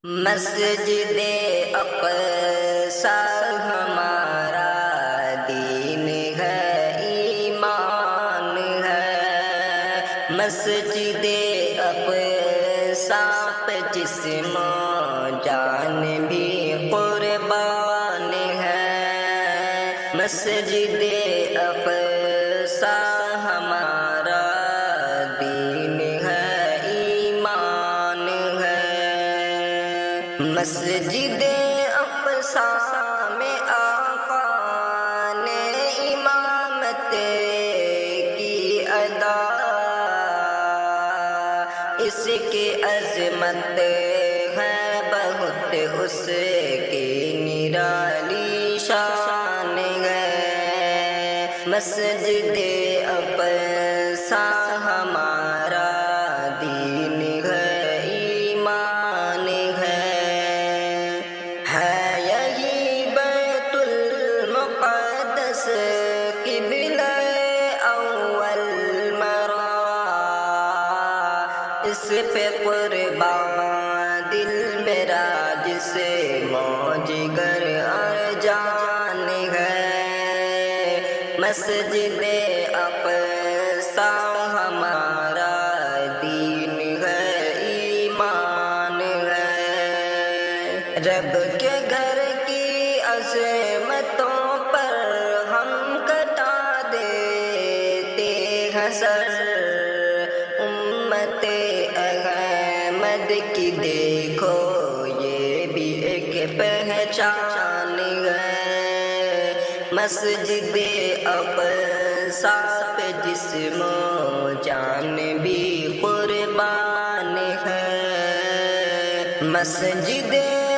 مسجد اقصی ہمارا دین ہے، ایمان ہے۔ مسجد اقصی پہ جسم و جان بھی قربان ہے۔ مسجد اقصی ہمارا دین ہے، ایمان ہے۔ مسجد اقصی میں آقا نے امامت کی ادا، اس کی عظمت ہے بہت، اس کی نرالی شان ہے۔ مسجد اقصی ہمارا دین ہے، ایمان ہے۔ یہی بیت المقدس قبلہ اول مرا، اس پہ قربان دل میرا جس موج گر جان ہے۔ مسجد اقصی ہمارا دین ہے، ایمان ہے۔ رب کے گھر کی عظمتوں پر ہم کٹا دیتے ہیں سر، امت احمد کی دیکھو یہ بھی ایک پہچان ہے۔ مسجد اقصی پہ جسم و جان بھی قربان ہے۔ مسجد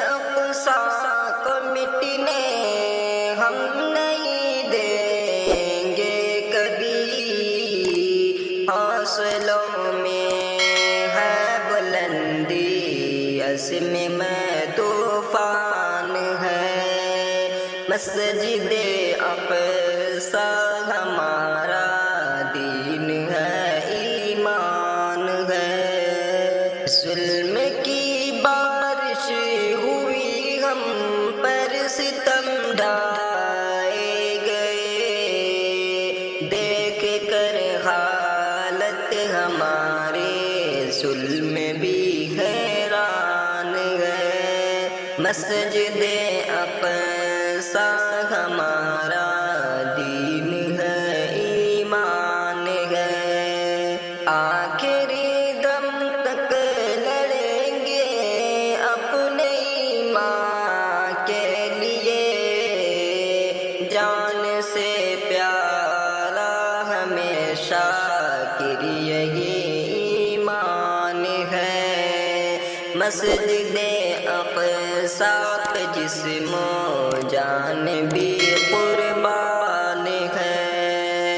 اقصی کو مٹنے ہم نہیں دیں گے کبھی، حوصلوں میں ہے بلندی، عزم میں طوفان ہے۔ مسجد اقصی ہمارا دین ہے، ایمان ہے۔ ظلم کی بارش ہوئی ہم پر، ستم ڈھائے گئے، دیکھ کر حالت ہمارے ظلم بھی حیران ہے۔ مسجد اقصی ہمارا دین ہے، ایمان ہے۔ آخری دم تک لڑیں گے اپنے ایمان کے لیے، جان سے پیارا ہمیشہ یہی ایمان ہے۔ مسجد اقصی پہ جسم و جان بھی